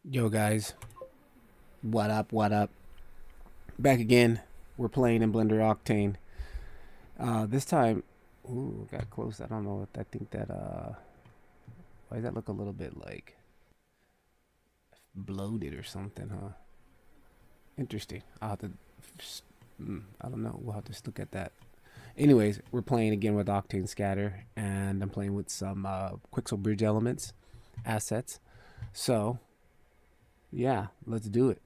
Yo guys, what up? What up? Back again. We're playing in Blender Octane. This time, ooh, got close. I don't know what I think that. Why does that look a little bit like bloated or something, huh? Interesting. I'll have to. I don't know. We'll have to just look at that. Anyways, we're playing again with Octane Scatter, and I'm playing with some Quixel Bridge elements, assets. So, yeah, let's do it.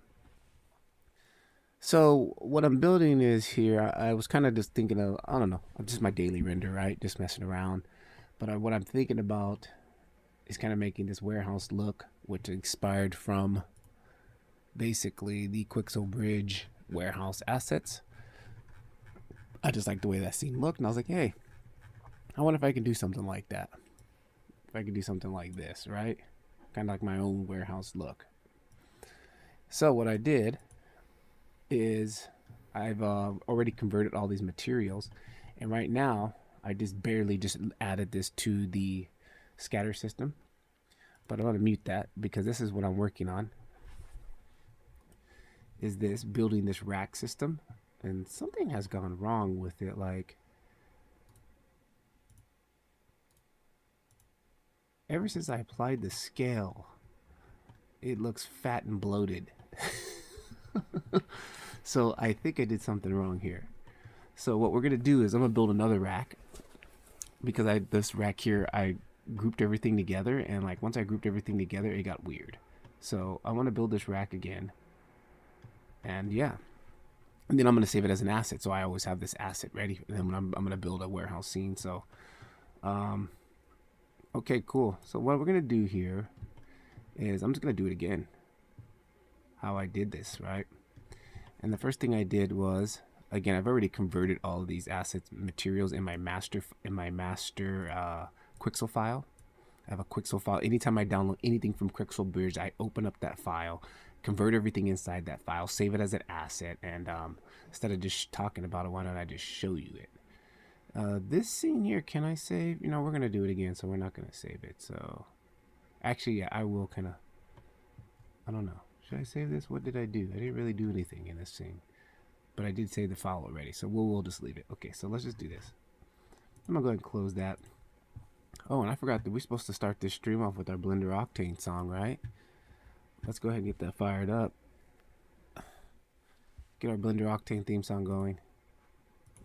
So what I'm building is here. I was kind of just thinking of, I don't know, just my daily render, right? Just messing around. But what I'm thinking about is kind of making this warehouse look, which inspired from basically the Quixel Bridge warehouse assets. I just like the way that scene looked, and I was like, hey, I wonder if I can do something like that. If I could do something like this, right? Kind of like my own warehouse look. So what I did is I've already converted all these materials, and right now I just barely just added this to the scatter system, but I'm going to mute that because this is what I'm working on, is this building this rack system, and something has gone wrong with it. Like ever since I applied the scale, it looks fat and bloated. So I think I did something wrong here. So what we're gonna do is I'm gonna build another rack, because this rack here I grouped everything together, and like once I grouped everything together it got weird. So I want to build this rack again, and yeah, and then I'm gonna save it as an asset, so I always have this asset ready. And then when I'm gonna build a warehouse scene. So okay, cool. So what we're gonna do here is I'm just gonna do it again how I did this, right? And the first thing I did was, again, I've already converted all of these assets materials in my master Quixel file. I have a Quixel file. Anytime I download anything from Quixel Bridge, I open up that file, convert everything inside that file, save it as an asset, and instead of just talking about it, why don't I just show you it? This scene here, can I save? You know, we're gonna do it again, so we're not gonna save it. So actually, yeah, I will kind of. I don't know. Should I save this? What did I do? I didn't really do anything in this scene, but I did save the file already, so we'll just leave it. Okay, so let's just do this. I'm gonna go ahead and close that. Oh, and I forgot that we're supposed to start this stream off with our Blender Octane song, right? Let's go ahead and get that fired up. Get our Blender Octane theme song going.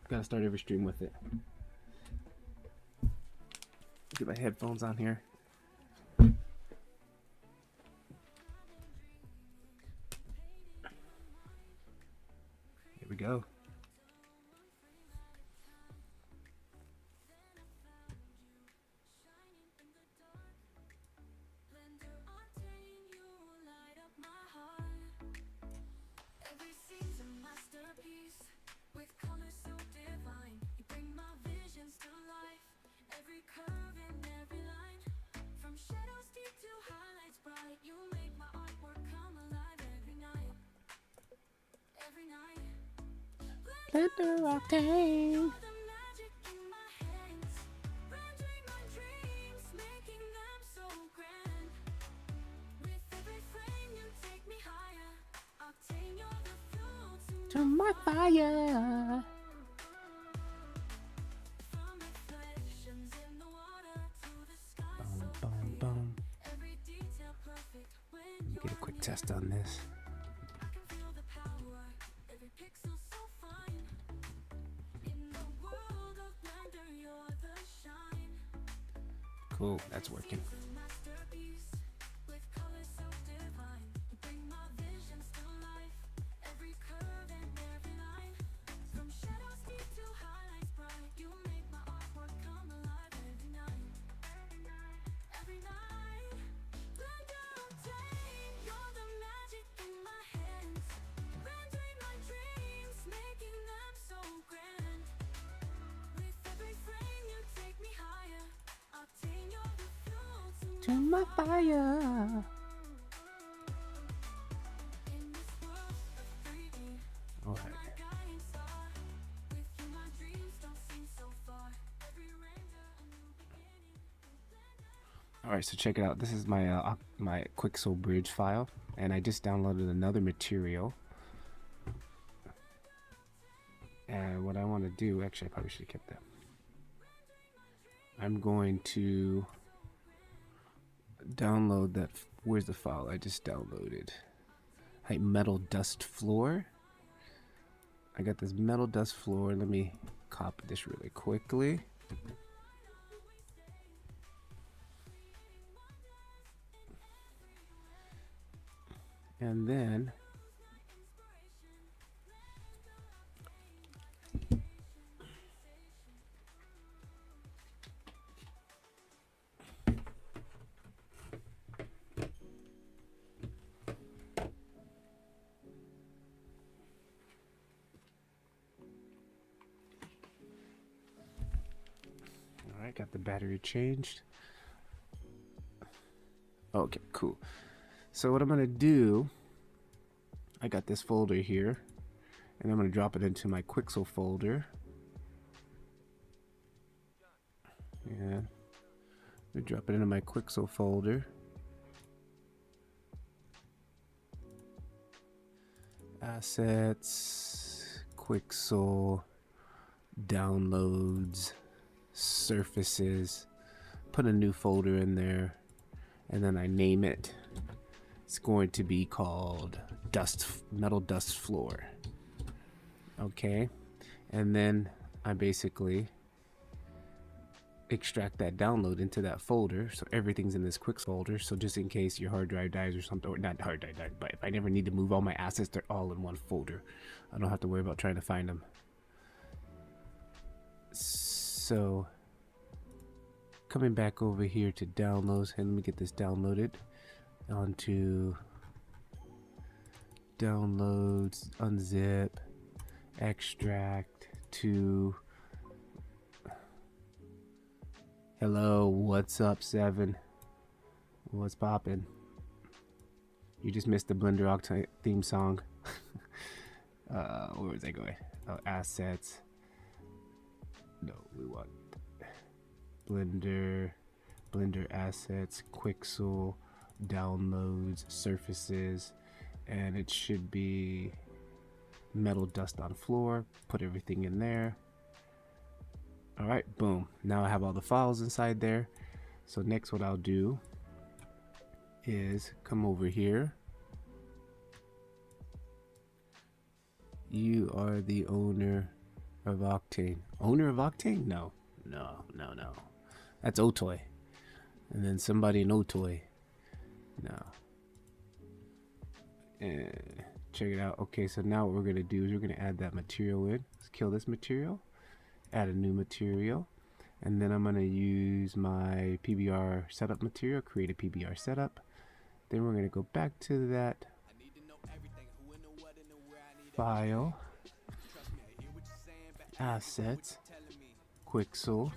Gotta start every stream with it. Get my headphones on here. Here we go. Blender Octane. To my fire. Boom, boom, boom. Let me get a quick test on this. Cool, that's working. To my fire. All right. All right, so check it out. This is my my Quixel Bridge file. And I just downloaded another material. And what I want to do, actually I probably should have kept that. I'm going to download that. Where's the file I just downloaded? Hey, metal dust floor. I got this metal dust floor. Let me copy this really quickly. And then alright, got the battery changed. Okay, cool. So what I'm gonna do, I got this folder here, and I'm gonna drop it into my Quixel folder. Yeah, we drop it into my Quixel folder. Assets, Quixel, downloads, surfaces. Put a new folder in there, and then I name it. It's going to be called metal dust floor. Okay, and then I basically extract that download into that folder, so everything's in this quick folder. So just in case your hard drive dies or something, or not hard drive dies, but if I never need to move all my assets, they're all in one folder. I don't have to worry about trying to find them. So coming back over here to downloads, and let me get this downloaded onto downloads, unzip, extract to. Hello, what's up, 7? What's poppin'? You just missed the Blender Octane theme song. Where was I going? Oh, assets. No, we want Blender assets, Quixel, downloads, surfaces, and it should be metal dust on floor. Put everything in there. All right, boom. Now I have all the files inside there. So next what I'll do is come over here. You are the owner of Octane. Owner of Octane? No. That's Otoy. And then somebody in Otoy. No. Check it out. Okay, so now what we're going to do is we're going to add that material in. Let's kill this material. Add a new material, and then I'm going to use my PBR setup material, create a PBR setup. Then we're going to go back to that file, assets, Quixel,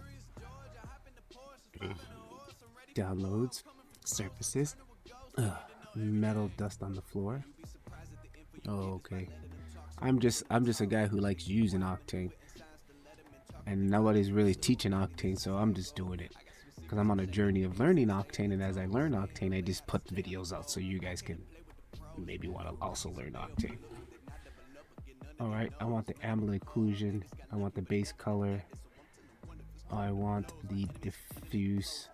downloads, surfaces, metal dust on the floor. Oh, okay. I'm just a guy who likes using Octane. And nobody's really teaching Octane, so I'm just doing it because I'm on a journey of learning Octane, and as I learn Octane, I just put videos out so you guys can maybe want to also learn Octane. Alright, I want the ambient occlusion, I want the base color, I want the diffuse,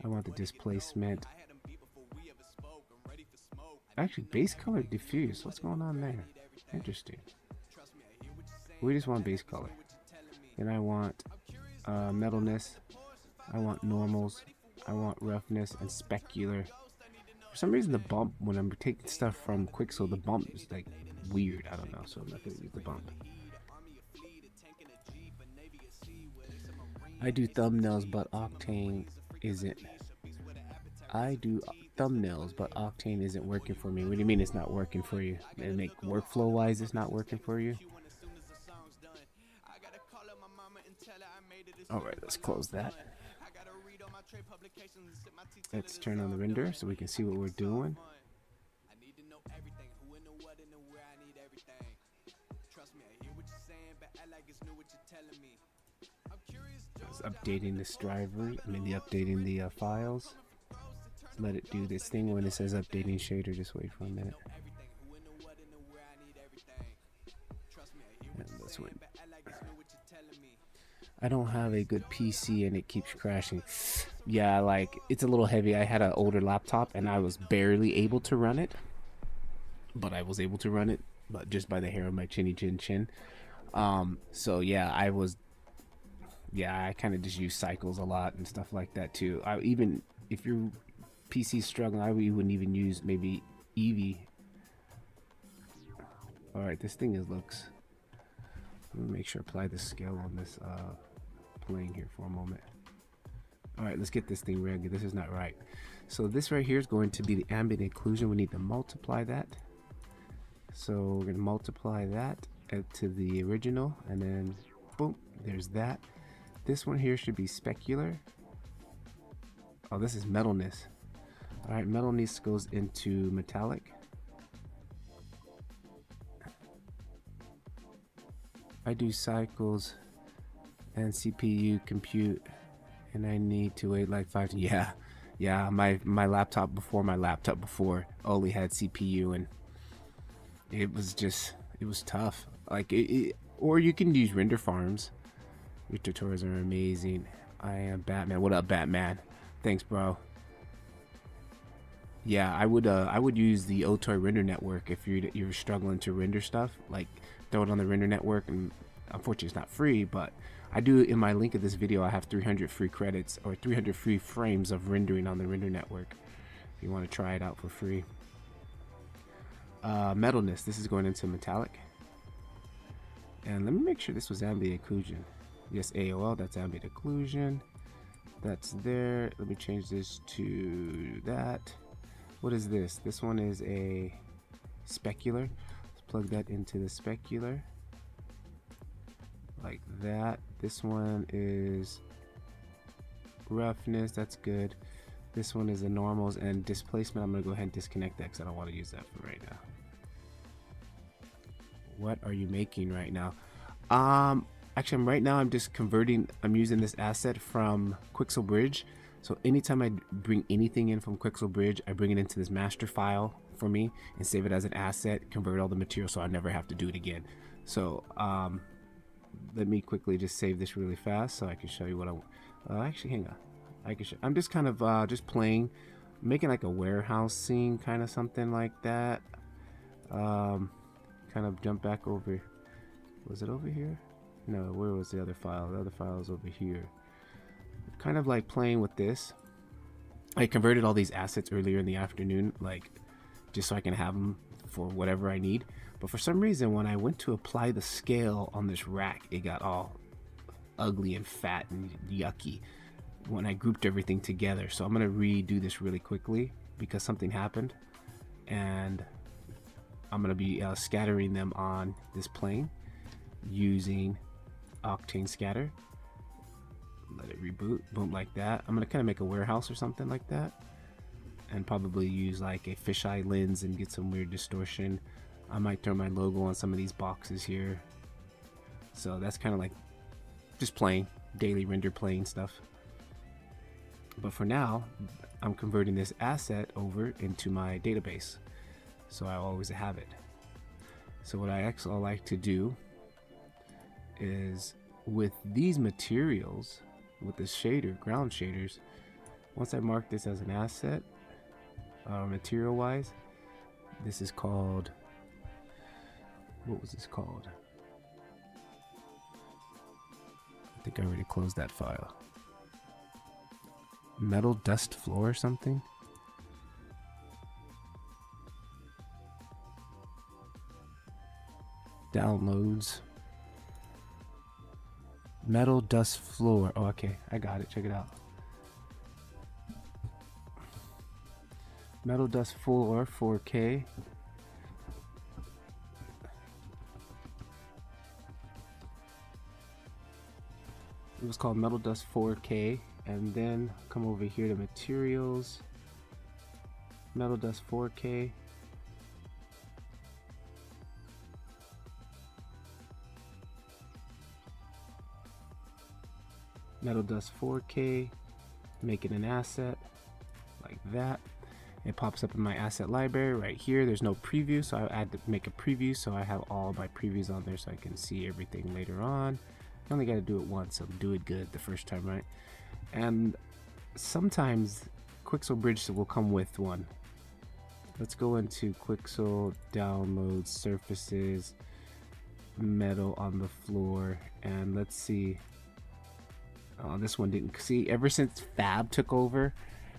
I want the displacement. Actually, base color, diffuse, what's going on there? Interesting. We just want base color. Then I want metalness, I want normals, I want roughness, and specular. For some reason the bump, when I'm taking stuff from Quixel, the bump is like weird. I don't know, so I'm not going to use the bump. I do thumbnails, but Octane isn't. I do thumbnails, but Octane isn't working for me. What do you mean it's not working for you? And make workflow wise it's not working for you? Alright, let's close that. Let's turn on the render so we can see what we're doing. It's updating this driver, updating the files. let it do this thing when it says updating shader. Just wait for a minute. And this one. I don't have a good PC and it keeps crashing. Yeah, like it's a little heavy. I had an older laptop and I was barely able to run it, but I was able to run it, but just by the hair of my chinny chin. So yeah, I kind of just use cycles a lot and stuff like that too. I even if your PC's struggling, I wouldn't even use maybe Eevee. All right, this thing looks. Let me make sure I apply the scale on this plane here for a moment. All right, let's get this thing ready. This is not right. So this right here is going to be the ambient occlusion. We need to multiply that. So we're going to multiply that to the original, and then boom, there's that. This one here should be specular. Oh, this is metalness. All right, metalness goes into metallic. I do cycles and CPU compute, and I need to wait like 5. Yeah. My laptop before only had CPU, and it was tough. Like or you can use render farms. Your tutorials are amazing. I am Batman. What up, Batman? Thanks, bro. Yeah, I would use the Otoy render network if you're struggling to render stuff. Like throw it on the render network, and unfortunately it's not free, but I do in my link of this video. I have 300 free credits or 300 free frames of rendering on the render network if you want to try it out for free. Metalness, this is going into metallic, and let me make sure this was ambient occlusion. Yes, AOL, that's ambient occlusion. That's there. Let me change this to that. What is this? This one is a specular. Let's plug that into the specular like that. This one is roughness. That's good. This one is the normals, and displacement. I'm gonna go ahead and disconnect that because I don't want to use that for right now. What are you making right now? Actually, right now I'm just converting. I'm using this asset from Quixel Bridge. So anytime I bring anything in from Quixel Bridge, I bring it into this master file for me and save it as an asset, convert all the material so I never have to do it again. So let me quickly just save this really fast so I can show you what I want. Actually, hang on. I can show. I'm just kind of just playing, making like a warehouse scene, kind of something like that. Kind of jump back over. Was it over here? No, where was the other file? The other file is over here. Kind of like playing with this. I converted all these assets earlier in the afternoon, like just so I can have them for whatever I need. But for some reason, when I went to apply the scale on this rack, it got all ugly and fat and yucky when I grouped everything together. So I'm gonna redo this really quickly because something happened, and I'm gonna be scattering them on this plane using Octane scatter. Let it reboot. Boom, like that. I'm gonna kind of make a warehouse or something like that, and probably use like a fisheye lens and get some weird distortion. I might throw my logo on some of these boxes here. So that's kind of like just playing daily render playing stuff. But for now, I'm converting this asset over into my database, so I always have it. So what I actually like to do is with these materials, with the shader, ground shaders, once I mark this as an asset, material wise, this is called, what was this called? I think I already closed that file. Metal dust floor or something? Downloads. Metal dust floor. Oh, okay, I got it. Check it out. Metal dust floor 4K. It was called Metal Dust 4K, and then come over here to materials. Metal Dust 4K. Metal Dust 4K, make it an asset like that. It pops up in my asset library right here. There's no preview, so I had to make a preview, so I have all my previews on there so I can see everything later on. I only got to do it once, so do it good the first time, right? And sometimes Quixel Bridge will come with one. Let's go into Quixel, download surfaces, metal on the floor, and let's see. Oh, this one didn't see. Ever since Fab took over,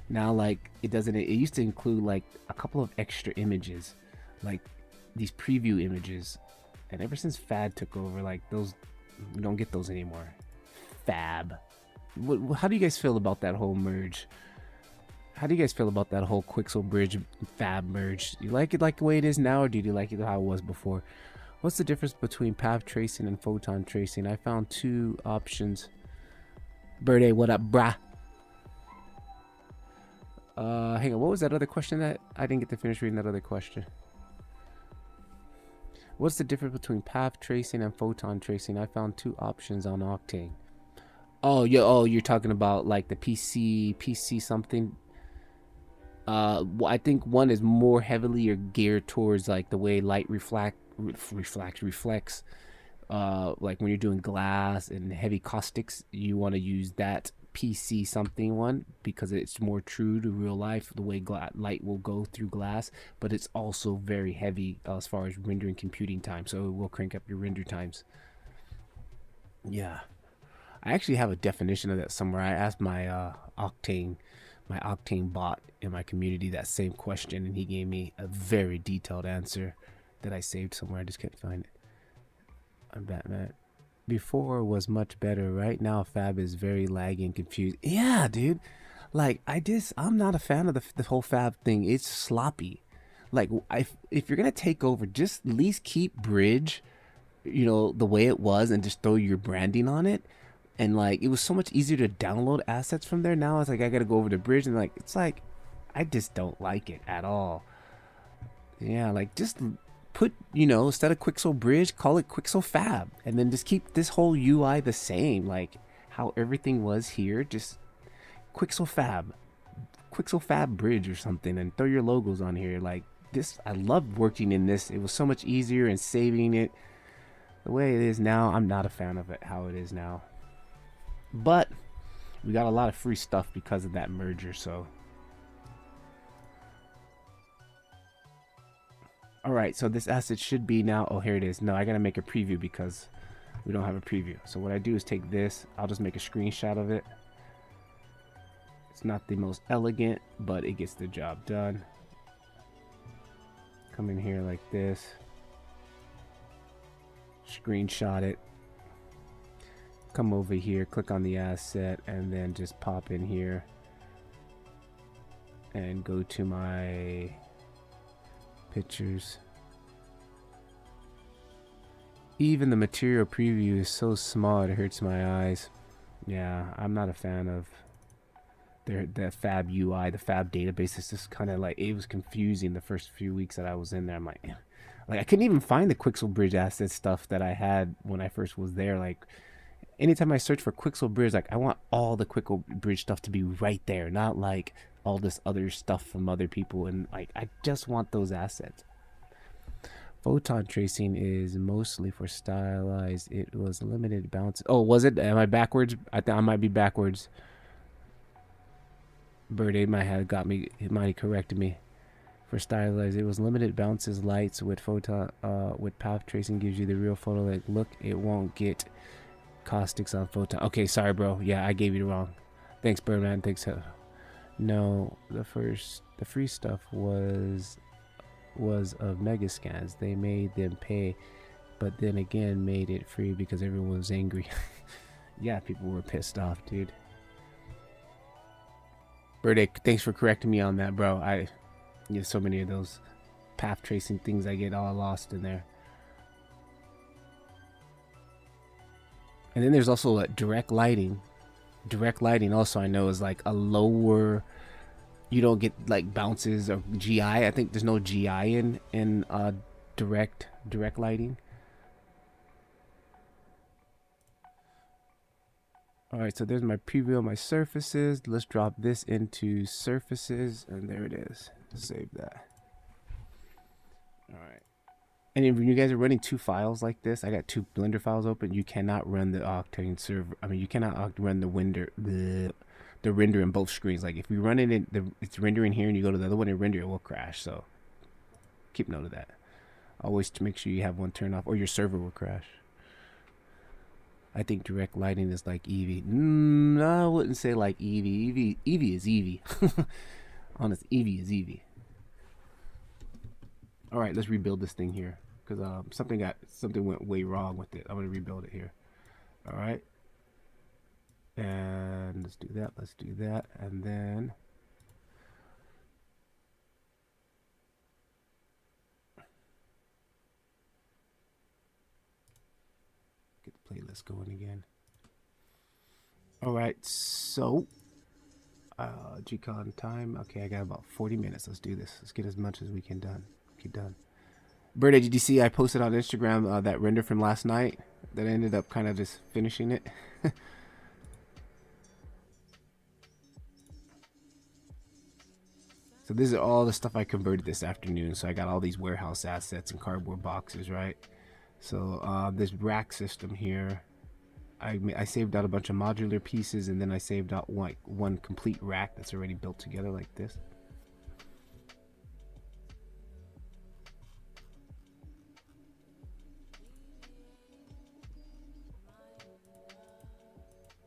now like it doesn't. It used to include like a couple of extra images, like these preview images, and ever since Fab took over, like those, we don't get those anymore. Fab. How do you guys feel about that whole merge? How do you guys feel about that whole Quixel Bridge Fab merge? You like it like the way it is now, or do you like it how it was before? What's the difference between path tracing and photon tracing? I found two options. Birthday, what up, brah? Hang on, what was that other question that I didn't get to finish reading that other question? What's the difference between path tracing and photon tracing? I found two options on Octane. Oh, yeah, oh, you're talking about like the PC something. I think one is more heavily or geared towards like the way light reflects. Like when you're doing glass and heavy caustics, you want to use that PC something one because it's more true to real life, the way light will go through glass, but it's also very heavy as far as rendering computing time, so it will crank up your render times. Yeah, I actually have a definition of that somewhere. I asked my Octane bot in my community that same question, and he gave me a very detailed answer that I saved somewhere. I just can't find it. I'm Batman. Before was much better. Right now, Fab is very laggy and confused. Yeah, dude. Like, I'm not a fan of the whole Fab thing. It's sloppy. Like, if you're going to take over, just at least keep Bridge, you know, the way it was and just throw your branding on it. And, like, it was so much easier to download assets from there. Now it's like, I got to go over to Bridge. And, like, it's like, I just don't like it at all. Yeah, like, just put, you know, instead of Quixel Bridge, call it Quixel Fab, and then just keep this whole UI the same, like how everything was here. Just Quixel Fab Bridge or something, and throw your logos on here. Like this, I loved working in this. It was so much easier, and saving it the way it is now, I'm not a fan of it how it is now. But we got a lot of free stuff because of that merger, so. Alright, so this asset should be now, oh here it is. No, I gotta make a preview because we don't have a preview. So what I do is take this, I'll just make a screenshot of it. It's not the most elegant, but it gets the job done. Come in here like this. Screenshot it. Come over here, click on the asset, and then just pop in here. And go to my pictures. Even the material preview is so small it hurts my eyes. Yeah, I'm not a fan of the Fab UI, the Fab database. It's just kind of like, it was confusing the first few weeks that I was in there. I'm like I couldn't even find the Quixel Bridge asset stuff that I had when I first was there. Like anytime I search for Quixel Bridge, like I want all the Quixel Bridge stuff to be right there, not like all this other stuff from other people, and like I just want those assets. Photon tracing is mostly for stylized. It was limited bounce. Oh, was it? Am I backwards? I think I might be backwards. Birthday might have got me. It might have corrected me. For stylized, it was limited bounces, lights with photon. With path tracing gives you the real photo. Like, look, it won't get caustics on photon. Okay, sorry, bro. Yeah, I gave you the wrong. Thanks, Birdman. Thanks. No, the free stuff was of Megascans. They made them pay, but then again made it free because everyone was angry. Yeah, people were pissed off, dude. Birthday, thanks for correcting me on that, bro. I get so many of those path tracing things, I get all lost in there. And then there's also direct lighting. Direct lighting also I know is like a lower, you don't get like bounces or GI. I think there's no GI in direct lighting. All right, so there's my preview of my surfaces. Let's drop this into surfaces, and there it is. Save that. All right. And if you guys are running two files like this, I got two Blender files open. You cannot run the Octane server. I mean, you cannot run the render in both screens. Like if you run it in it's rendering here, and you go to the other one and render, it will crash. So keep note of that. Always to make sure you have one turned off, or your server will crash. I think direct lighting is like Eevee. No, I wouldn't say like Eevee. Eevee is Eevee. Honest, Eevee is Eevee. All right, let's rebuild this thing here because something went way wrong with it. I'm gonna rebuild it here. All right, and let's do that. Let's do that, and then get the playlist going again. All right, so Gcon time. Okay, I got about 40 minutes. Let's do this. Let's get as much as we can done. Get done. Bird AGDC, I posted on Instagram that render from last night that I ended up kind of just finishing it. So this is all the stuff I converted this afternoon. So I got all these warehouse assets and cardboard boxes, right? So this rack system here, I saved out a bunch of modular pieces, and then I saved out one complete rack that's already built together like this.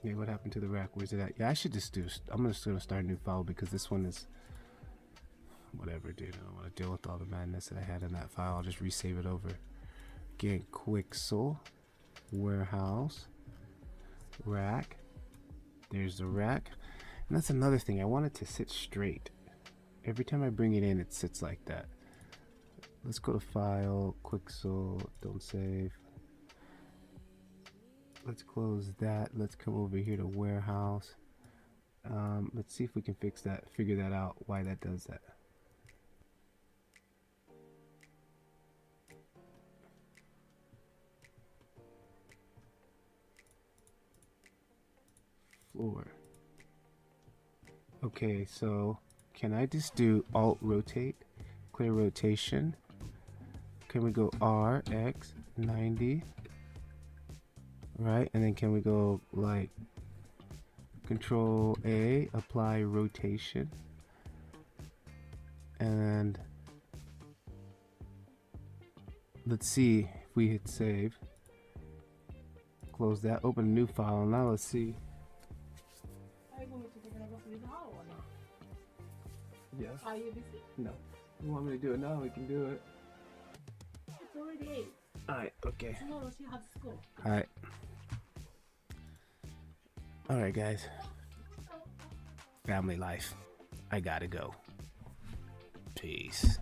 Yeah, what happened to the rack? Where's it at? Yeah, I should just I'm just gonna start a new file because this one is whatever, dude. I don't want to deal with all the madness that I had in that file. I'll just resave it over. Again, Quixel, warehouse, rack. There's the rack, and that's another thing. I want it to sit straight. Every time I bring it in, it sits like that. Let's go to file, Quixel, don't save. Let's close that. Let's come over here to warehouse. Let's see if we can figure that out, why that does that. Floor. Okay, so can I just do Alt rotate, clear rotation? Can we go R, X, 90? Right, and then can we go like Control A, apply rotation, and let's see if we hit save, close that, open a new file. Now let's see. Yes. Are you busy? No. You want me to do it now? We can do it. It's already 8. Alright, okay. Tomorrow she has school. Alright. Alright, guys. Family life. I gotta go. Peace.